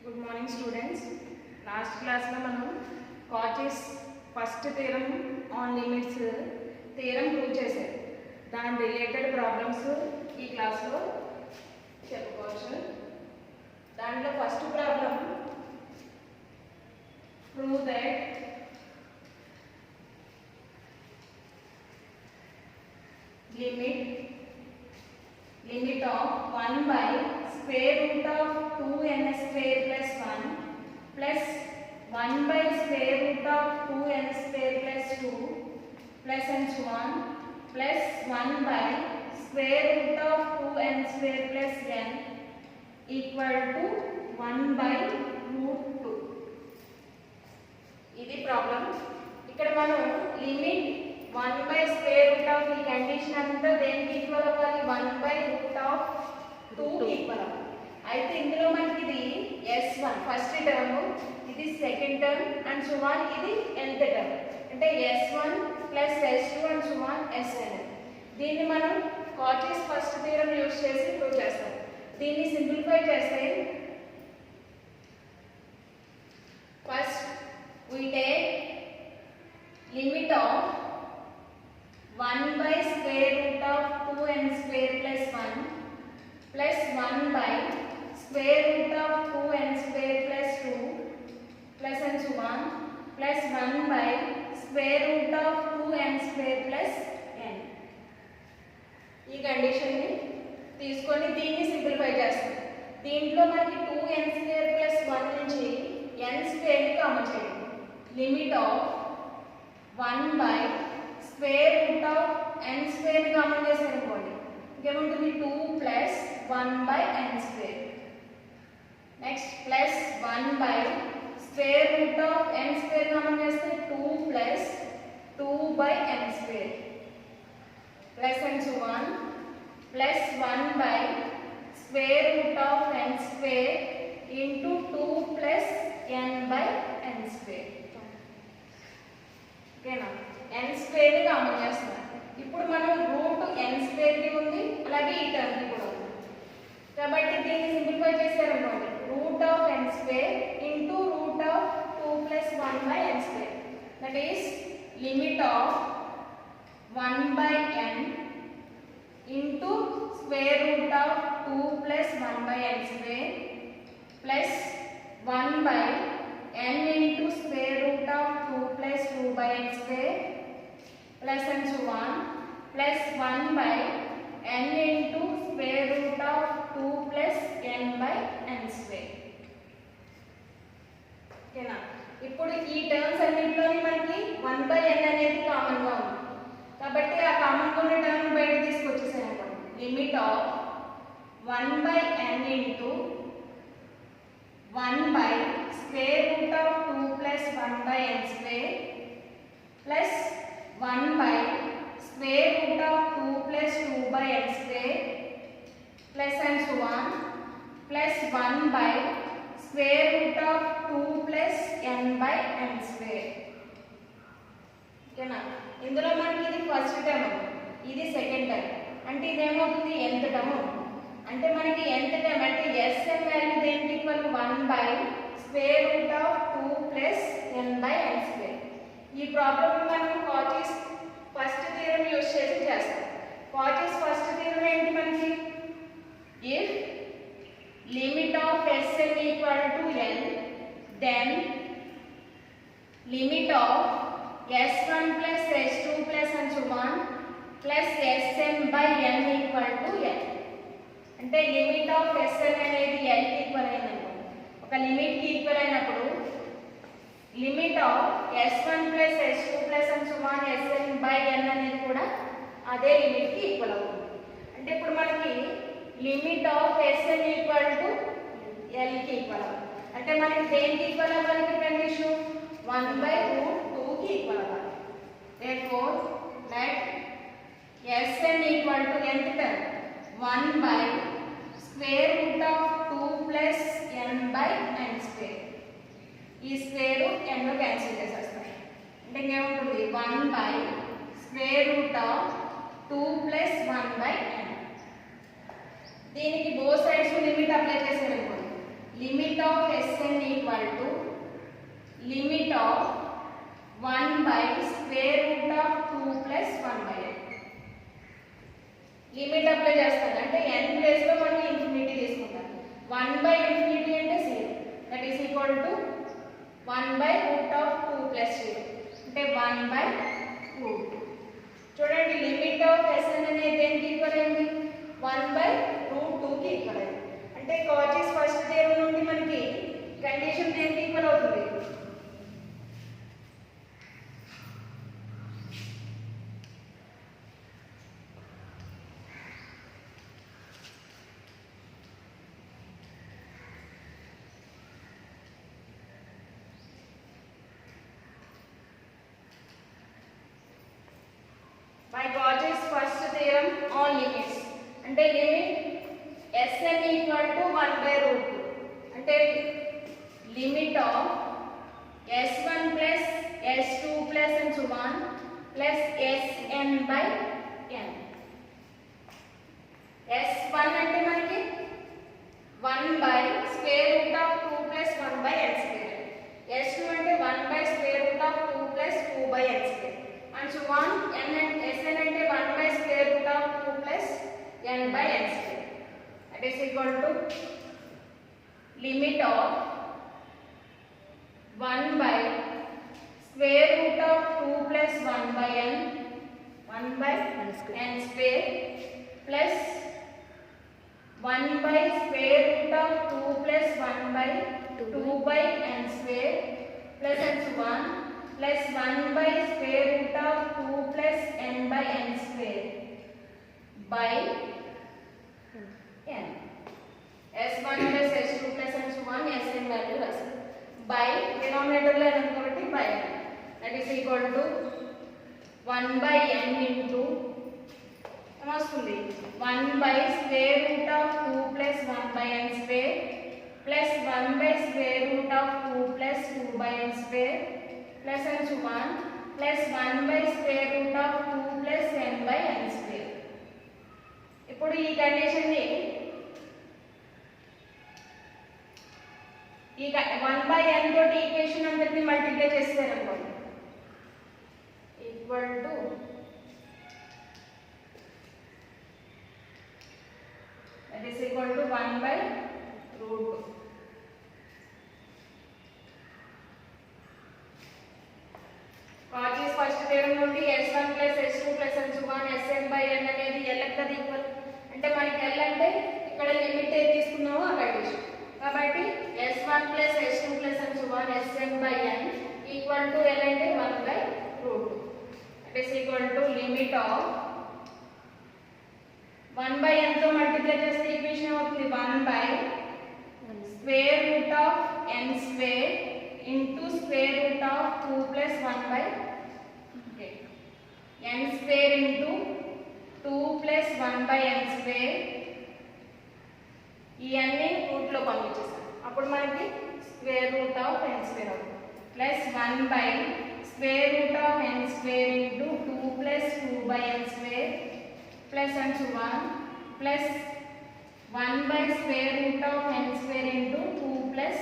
Good morning students. Last క్లాస్లో మనం Cauchy's first theorem on limits theorem prove చేశారు. దాని రిలేటెడ్ ప్రాబ్లమ్స్ ఈ క్లాస్లో చెప్పుకోవచ్చు. దాంట్లో first problem prove that limit of 1 by square root of 2n square plus 1 plus 1 by square root of 2n square plus 2 plus and so on plus 1 by square root of 2n square plus n equal to 1 by root 2. ఇది problem. ఇక్కడ మనం limit 1 by square root of ఈ condition అంతా దేనికి equal అవ్వాలి? 1 by root of 2 కి equal అవ్వాలి. అయితే ఇందులో మనకి ఇది s1 ఫస్ట్ టర్మ్, ఇది second term and so on ఇది nth టర్మ్. అంటే s1 plus s2 and so on sn. దీన్ని మనం కాచెస్ ఫస్ట్ థియరం యూస్ చేసి ప్రూవ్ చేస్తాం. దీన్ని సింప్లిఫై చేస్తే first we take limit of 1 by square root of 2n square plus 1 plus 1 by square root of 2n square plus 2 plus and so on plus 1 by square root of 2n square plus n. ఈ condition ని తీసుకొని దీన్ని simplify చేస్తాం. దీంట్లో మనకి 2n square plus 1 నుంచి n square ని common చేయండి. Limit of 1 by square root of n square ని కామన్ చేశారనుకోండి, ఇంకేముంటుంది 2 plus 1 by n square. Next plus 1 by square root of n square common చేస్తే 2 plus 2 by n square plus and so on plus 1 by square root of n square into 2 plus n by n square. ఓకేనా? n square ని common చేస్తున్నాం. ఇప్పుడు మనం route n square కి ఉంది, అలాగే ఈ టర్మ్ కి కూడా ఉంది. కాబట్టి దీన్ని సింప్లిఫై చేశారనుకోండి, root of n square into root of 2 plus 1 by n square. That is limit of 1 by n into square root of 2 plus 1 by n square plus 1 by n into square root of 2 plus 2 by n square plus and so on plus 1 by n into square root of 2 plus n by n square. ఓకేనా? ఇప్పుడు ఈ terms అన్నిటిలోని మనకి 1 by n అనేది common గా ఉంది. కాబట్టి ఆ common గా ఉన్న టర్మ్ బయట తీసుకొచ్చేసాను అనుకోండి. Limit of 1 by n into 1 by square root of 2 plus 1 by n square plus 1 by square root of 2 plus 2 by n square plus and so on plus 1 by square root of 2 plus n by n square. ఓకేనా? ఇందులో మనకి ఇది first term, ఇది second term. అంటే ఇదేమవుతుంది? nth term. అంటే మనకి nth term అంటే sn value దేనికి equal? 1 by square root of 2 plus n by n square. ఈ ప్రాబ్లం మనం కాచెస్ ఫస్ట్ థియరం యూస్ చేసి చేస్తాం. కాచెస్ ఫస్ట్ థియరం ఏంటి మనకి? If limit of sn equal to n then limit of s1 plus s2 plus and so on plus sn by n equal to n. అంటే limit of sn అనేది n కి equal అయినప్పుడు, ఒక limit కి equal అయినప్పుడు limit of s1 plus s2 plus and so on sn by n అనేది కూడా అదే లిమిట్ కి ఈక్వల్ అవుతుంది. అంటే ఇప్పుడు మనకి limit of sn equal to l కి ఈక్వల్ అవ్వాలి. అంటే మనకి దేనికి ఈక్వల్ అవ్వాలి? కండిషన్ 1 బై రూట్ 2 కి ఈక్వల్ అవ్వాలి. therefore let sn equal to nth term 1 by square root of 2 plus n by n square. ఈ స్క్వేర్ n లో క్యాన్సిల్ చేసేస్తాం. అంటే ఇంకేముంటుంది? 1 by square root of 2 plus 1 by n. దీనికి both sides limit apply చేసేయాలనుకోండి. limit of Sn limit of 1 by square root of 2 plus 1 by n. Limit apply చేస్తాను అంటే n place లో మనం ఇన్ఫినిటీ తీసుకుంటాం. 1 by infinity అంటే 0. That is equal to 1 by root of 2 plus 0 అంటే 1 by root 2. చూడండి limit of Sn అనేది దేనికి ఈక్వల్ అయింది? 1 by root 2 కి ఈక్వల్ అయింది. అంటే కాచెస్ ఫస్ట్ థియరం నుండి మనకి కండిషన్ దేనికి ఈక్వల్ అవుతుంది? by Cauchy's first theorem on limits అంటే limit Sn equal to 1 by root 2 అంటే limit of S1 plus S2 plus and so on plus Sn by n. S1 అంటే మనకి 1 by square root of 2 plus 1 by n square. S2 అంటే 1 by square root of 2 plus 2 by n square. And so on n and Sn అంటే 1 by square root of 2 plus n by n square. That is equal to limit of 1 by square root of 2 plus 1 by n 1 by n square plus 1 by square root of 2 plus 1 by 2 by n square plus and so on plus 1 by square root of 2 plus n by n square by n. S1 plus S2 plus and so on Sn value రాస్తాం by denominator లో n కాబట్టి by n. That is equal to 1 by n into ఏమొస్తుంది 1 by square root of 2 plus 1 by n square plus 1 by square root of 2 plus 2 by n square plus and so on plus 1 by square root of 2 plus n by n square. ఇప్పుడు ఈ condition ని ఈ 1 by n తోటి equation అంతటిని multiply చేస్తారు అనుకోండి equal to that is equal to 1 by root 2. Cauchy's first theorem నుండి S1 plus S2 plus and so on Sn by n అనేది L కి ఈక్వల్ అంటే మనకి L అంటే ఇక్కడ లిమిట్ ఏ తీసుకున్నామో ఆ కండిషన్ కాబట్టి S1 plus S2 plus and so on Sn by n equal to L అంటే 1 by root 2. That is equal to limit of 1 by n తో మల్టిప్లై చేస్తే ఈక్వేషన్ అవుతుంది 1 by square root of n square into square root of 2 plus 1 by n square into 2 plus 1 by n square ఈ అన్ని route లో పంపించేసాం అప్పుడు మనకి square root of n square అవుతుంది plus 1 by square root of n square into 2 plus 2 by n square plus and so on plus 1 by square root of n square into 2 plus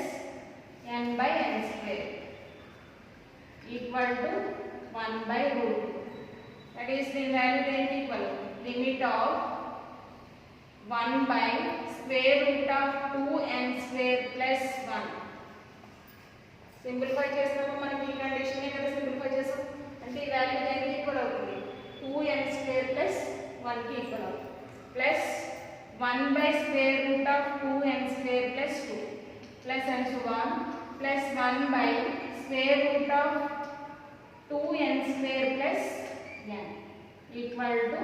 n by n square equal to 1 by root 2. That is the value then equal limit of 1 by square root of 2n square plus 1. Simplify చేసినప్పుడు మనకి ఈ condition కదా simplify చేసాం అంటే ఈ value దేనికి equal అవుతుంది 2n square plus 1 కి ఈక్వల్ అవుతుంది plus 1 by square root of 2n square plus 2 plus and so on plus 1 by square root of 2n square plus n equal to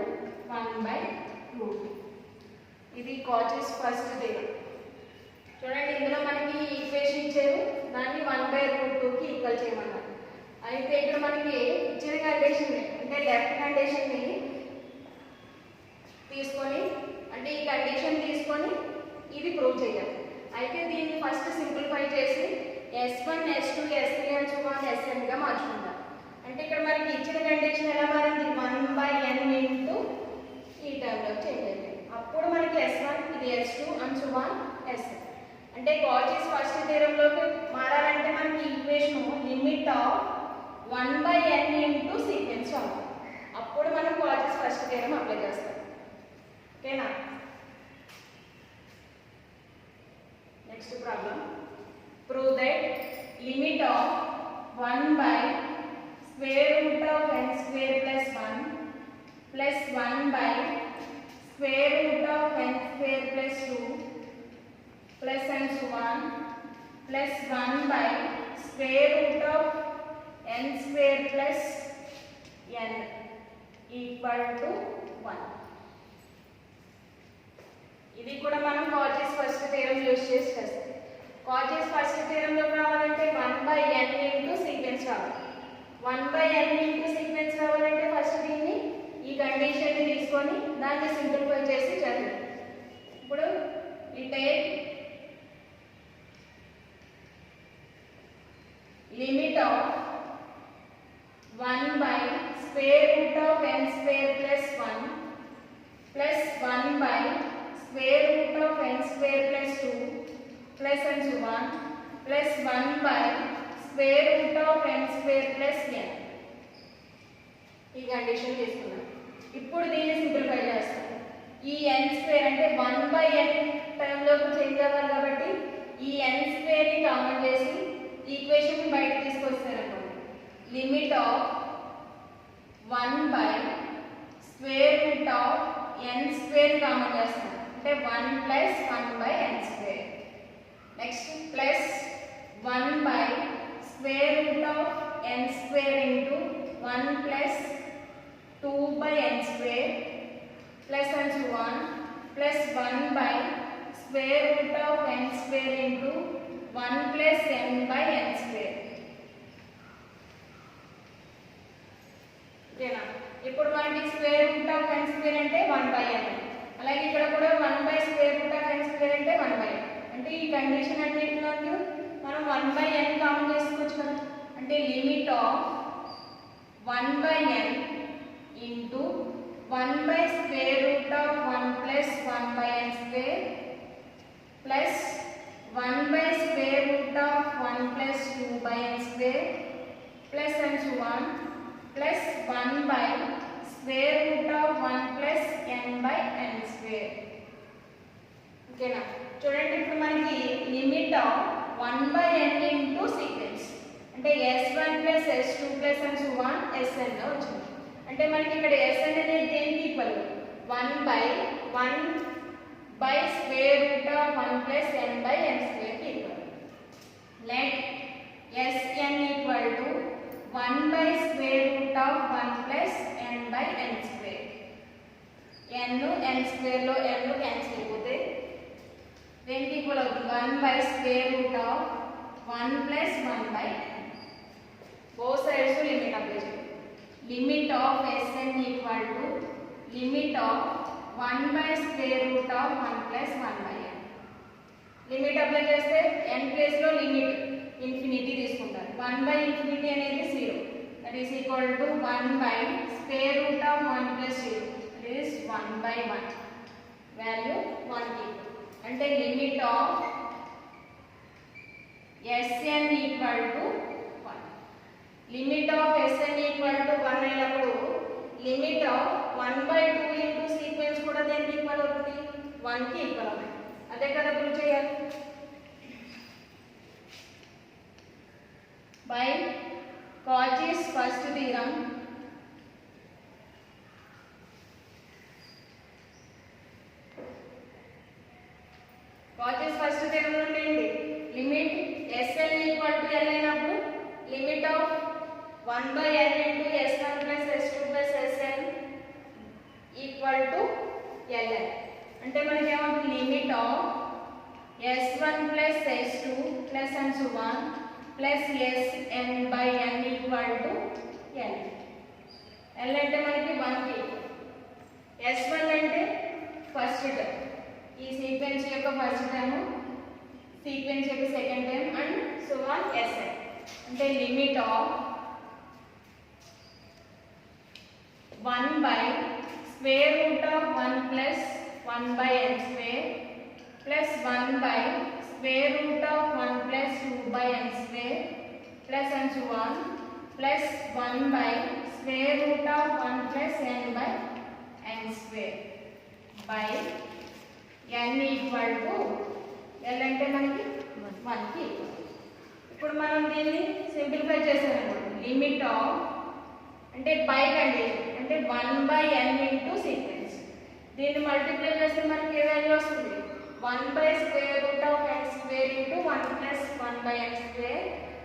1 by root 2. ఇది Cauchy's first theorem. చూడండి ఇందులో మనకి equation ఇచ్చారు దాన్ని 1 by root 2 కి equal చేయమన్నారు. అయితే ఇక్కడ మనకి ఇచ్చిన కండిషన్ అంటే లెఫ్ట్ కండిషన్ ని తీసుకొని అంటే ఈ కండిషన్ తీసుకొని ఇది ప్రూవ్ చేయాలి. అయితే దీన్ని ఫస్ట్ సింప్లిఫై చేసి S1 S2 S3 and so on Sn గా మార్చుకుంటాం. అంటే ఇక్కడ మనకి ఇచ్చిన కండిషన్ ఎలా మారింది 1 by n into ఈ టర్మ్ లో చేంజ్ అయింది. అప్పుడు మనకి S1 ఇది S2 and so on Sn అంటే కాచెస్ ఫస్ట్ థియరంలోకి మారాలంటే మనకి equation limit of 1/n into sequence అవ్వాలి. అప్పుడు మనం కాచెస్ ఫస్ట్ థియరం అప్లై చేస్తాం. ఓకేనా? Next problem. Prove that limit of 1/√n² plus 1 plus 1/√n² plus 2 plus and so on plus 1/√n² plus n equal to 1. ఇది కూడా మనం Cauchy's first theorem use చేసి చేస్తాం. కాచెస్ ఫస్ట్ థియరంలో రావాలంటే 1/n ఇంటూ సీక్వెన్స్ రావాలి. 1/n into sequence రావాలంటే first దీన్ని ఈ కండిషన్ని తీసుకొని దాన్ని సింప్లిఫై చేసి చదివాం. ఇప్పుడు we take limit of 1/√n² plus 1 plus 1/√n² plus 2 plus and so on plus 1/√n² plus n. ఈ కండిషన్ తీసుకున్నాం. ఇప్పుడు దీన్ని సింప్లిఫై చేస్తాం. ఈ n² అంటే 1/n టర్మ్లోకి చేంజ్ అవ్వాలి కాబట్టి ఈ n² ని కామన్ చేసి ఈక్వేషన్ బయట తీసుకొస్తారనుకోండి. లిమిట్ ఆఫ్ 1/√n² కామన్ చేస్తాం అంటే 1 plus 1/n². Next plus 1/√n² into 1 plus 2/n² plus and so on plus 1/√n² into 1 plus n/n². ఓకేనా? ఇప్పుడు మనకి √n² అంటే 1/n. అలాగే ఇక్కడ కూడా 1/√n² అంటే 1/n. అంటే ఈ కండిషన్ అన్నిటిలో మనం 1/n కామన్ చేసుకోవచ్చు కదా. అంటే limit of 1/n into 1/√1 plus 1/n² plus 1/√1 plus 2/n² plus and so on plus 1/√1 plus n/n². ఓకేనా? చూడండి ఇప్పుడు మనకి limit of 1/n into sequence అంటే s1 plus s2 plus and so on sn లో వచ్చింది. అంటే మనకి ఇక్కడ sn అనేది దేనికి ఈక్వల్? 1/√1 ప్లస్ n/n² కి equal. Let sn equal to 1/√1 plus n/n². n n² లో n క్యాన్సిల్ అయిపోతే దేనికి ఈక్వల్ అవుతుంది? 1/√1 plus 1/n. Both sides limit apply చేయాలి. Limit of sn equal to limit of 1/√1 plus 1/n. Limit apply చేస్తే n place లో limit infinity తీసుకుంటారు. 1/∞ అనేది 0. That is equal to 1/√1 plus 0. That is 1/1. Value 1 కి. అంటే limit of sn equal to 1. Limit of sn equal to 1 అయినప్పుడు limit of 1/2 into sequence కూడా దేనికి equal అవుతుంది? 1 కి ఈక్వల్ అవుతుంది. అదే కదా ప్రూవ్ చేయాలి. By Cauchy's first theorem Cauchy's first theorem నుండి limit sn equal to l అయినప్పుడు limit of 1/n into s1 plus s2 plus sn equal to ln. అంటే మనకి ఏమవుతుంది? Limit of s1 plus s2 plus and so on plus sn/n equal to l. l అంటే మనకి 1 కి. s1 అంటే first term, ఈ sequence యొక్క first term, sequence యొక్క second term and so on sn. అంటే limit of 1/√1 plus 1/n² plus 1/√1 square root of 1 plus 2 by n square plus and so on plus 1 by square root of 1 plus n by n square by n equal to l అంటే మనకి 1 కి ఇప్పుడు మనం దీన్ని simplify చేసామన్నమాట limit of అంటే by condition అంటే 1 by n into sequence దీన్ని మల్టిప్లై చేస్తే మనకి ఏ వాల్యూ వస్తుంది 1 by square root of n square into 1 plus 1 by n square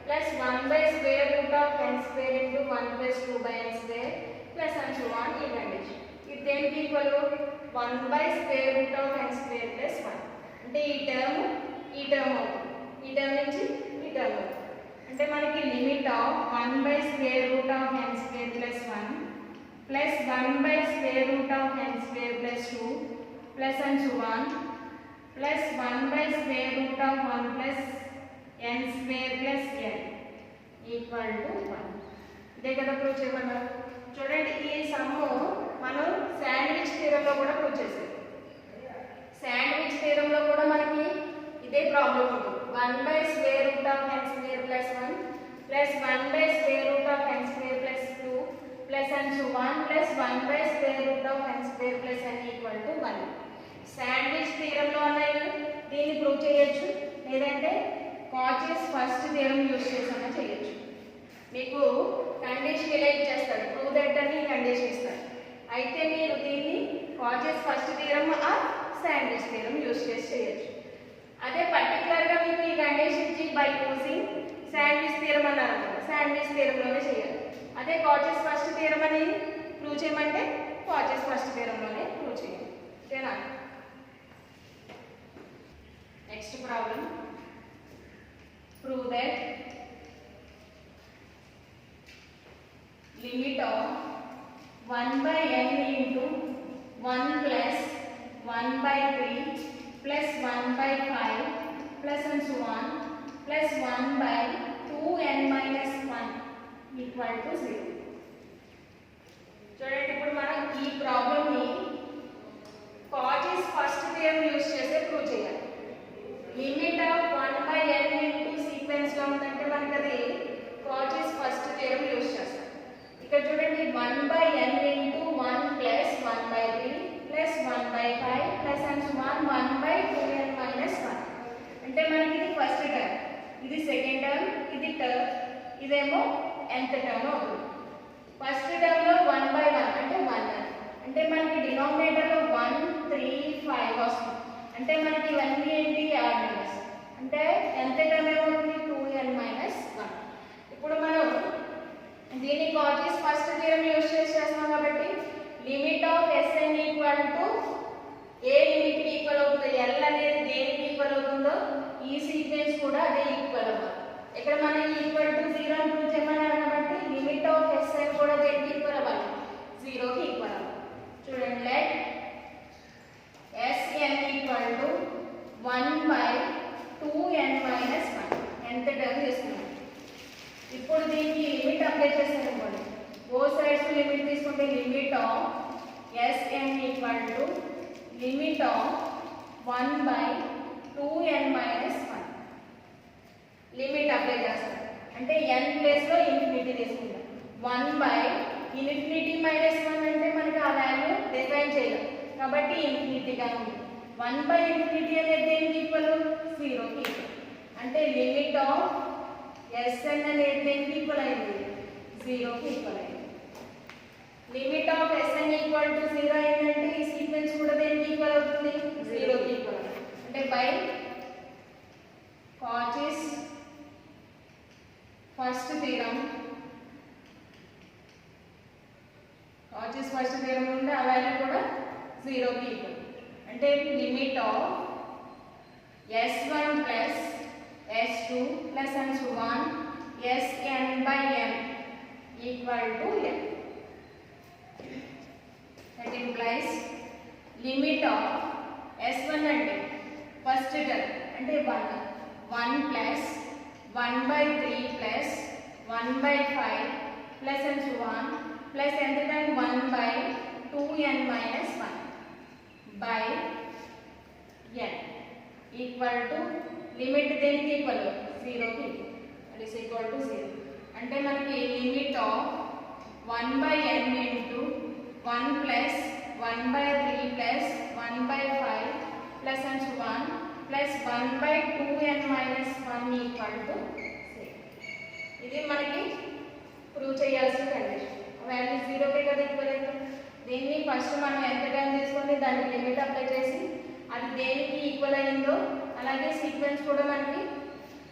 plus 1 by square root of n square into 1 plus 2 by n square plus and so on ఈ condition ఇది దేనికి equal 1 by square root of n square plus 1 అంటే ఈ term అవుతుంది ఈ term నుంచి ఈ term అంటే మనకి limit of 1 by square root of n square plus 1 plus 1 by square root of n square plus 2 plus and so on plus 1 by square root of 1 plus n square plus n equal to 1 ఇదే కదా prove చేయమన్నారు చూడండి ఈ some మనం sandwich థియరంలో కూడా prove చేసాం sandwich థియరంలో కూడా మనకి ఇదే ప్రాబ్లం ఉంటుంది 1 by square root of n square plus 1 plus 1 by square root of n square plus 2 plus and so on plus 1 by square root of n square plus n equal to 1 sandwich థియరంలో ఉన్నాయి దీన్ని prove చేయొచ్చు లేదంటే కాచెస్ first theorem use చేసామని చేయొచ్చు మీకు condition ఇలా ఇచ్చేస్తాడు prove that అని కండిషన్ ఇస్తాడు అయితే మీరు దీన్ని Cauchy's first theorem or sandwich theorem use చేసి చేయొచ్చు అదే పర్టికులర్గా మీకు ఈ కండిషన్ ఇచ్చి బై యూజింగ్ శాండ్విచ్ థియరం అన్నారు అనుకోండి శాండ్విచ్ థియరంలోనే చేయాలి అదే కాచెస్ ఫస్ట్ థియరం అని ప్రూవ్ చేయమంటే కాచెస్ ఫస్ట్ థియరంలోనే ప్రూవ్ చేయాలి ఓకేనా Next problem. Prove that limit of 1 by n into 1 plus 1 by 3 plus 1 by 5 plus and so on plus 1 by 2n minus 1 equal to 0. చూడండి ఇప్పుడు మనం ఈ ప్రాబ్లమ్ ని కాచెస్ ఫస్ట్ థియరం యూజ్ చేసి ప్రూవ్ చేయాలి limit of 1 by n into sequence లో ఉందంటే మనకి అది కాచెస్ ఫస్ట్ థియరం యూజ్ చేస్తాం ఇక్కడ చూడండి 1 by n into 1 plus 1 by 3 plus 1 by 5 plus and so on 1 by 2n minus 1 అంటే మనకి ఇది ఫస్ట్ టర్మ్ ఇది సెకండ్ టర్మ్ ఇది టర్మ్ ఇదేమో nth టర్మ్ అవుతుంది ఫస్ట్ టర్మ్ లో 1 by 1 అంటే 1 అంటే మనకి డినామినేటర్ లో 1 3 5 వస్తుంది అంటే మనకి ఇవన్నీ ఏంటి ఆడ్ నెంబర్స్ అంటే nth టర్మ్ ఏమవుతుంది 2n minus 1 ఇప్పుడు మనం దీని కాచెస్ ఫస్ట్ థియరం యూజ్ చేస్తున్నాం కాబట్టి limit of Sn equal to A limit కి ఈక్వల్ అవుతుందో L అనేది దేనికి ఈక్వల్ అవుతుందో ఈ సీక్వెన్స్ కూడా అదే ఈక్వల్ అవ్వాలి ఇక్కడ మనం ఈక్వల్ టు 0 అని ప్రూవ్ చేయమన్నారు కాబట్టి లిమిట్ ఆఫ్ Sn కూడా దేనికి ఈక్వల్ అవ్వాలి 0 కి ఈక్వల్ అవ్వాలి చూడండి let Sn equal to 1 by 2n minus 1 nth term తీసుకున్నాం ఇప్పుడు దీనికి లిమిట్ అప్లై చేస్తాను అనుకోండి బోత్ సైడ్స్ లిమిట్ తీసుకుంటే limit of Sn equal to limit of 1 by 2n minus 1 limit apply చేస్తాం అంటే n ప్లేస్ లో ఇన్ఫినిటీ తీసుకుంటాం 1 by ఇన్ఫినిటీ మైనస్ 1 అంటే మనకి ఆ వాల్యూ డిఫైన్ చేయాలి కాబట్టి ఇన్ఫినిటీగా ఉంది 1 by ఇన్ఫినిటీ అనేది దేనికి ఈక్వల్ 0 కి ఈక్వల్ అంటే లిమిట్ ఆఫ్ Sn అనేది దేనికి ఈక్వల్ అయింది 0 కి ఈక్వల్ అయింది limit of Sn equal to 0 అయిందంటే ఈ సీక్వెన్స్ కూడా దేనికి ఈక్వల్ అవుతుంది 0 కి ఈక్వల్ అంటే by Cauchy's first theorem Cauchy's first theorem నుండి ఆ వాల్యూ కూడా 0 కి ఈక్వల్ అంటే limit of S1 plus S2 plus and so on Sn by n equal to n that implies limit of S1 అంటే first term అంటే 1 plus 1 by 3 plus 1 by 5 plus and so on plus ఎంత term 1 by 2n minus 1 by n equal to limit దేనికి equal 0కి that is equal to 0 అంటే మనకి limit of 1/n into 1 plus 1/3 plus 1/5 plus and so 1 plus 1/2n minus 1 equal to 0. ఇది మనకి prove చేయాల్సిన condition. Value 0కే కదా equal అవుతుంది. దీన్ని ఫస్ట్ మనం ఎంత టైం తీసుకొని దానికి లిమిట్ అప్లై చేసి అది దేనికి ఈక్వల్ అయిందో అలాగే సీక్వెన్స్ కూడా మనకి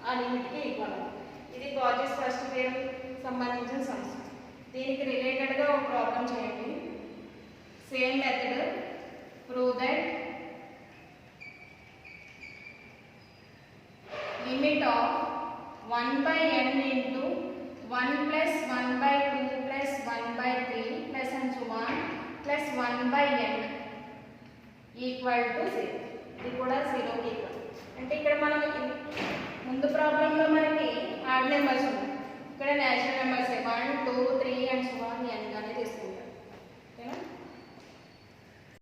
ఆ లిమిట్కి ఈక్వల్ అవుతుంది. ఇది కాజెస్ ఫస్ట్ థియరం సంబంధించిన సమస్య. దీనికి రిలేటెడ్గా ఒక ప్రాబ్లం చేయండి. Same method prove that limit of 1/n into 1 plus 1/2 plus 1/3 plus and so 1 plus 1/n equal to 0. ఇది కూడా 0కి ఈక్వల్. అంటే ఇక్కడ మనం ముందు ప్రాబ్లంలో మనకి ఆడ్ నెంబర్స్ ఉన్నాయి, ఇక్కడ natural numbers 1 2 3 and so 1 n గానే తీసుకుంటాం.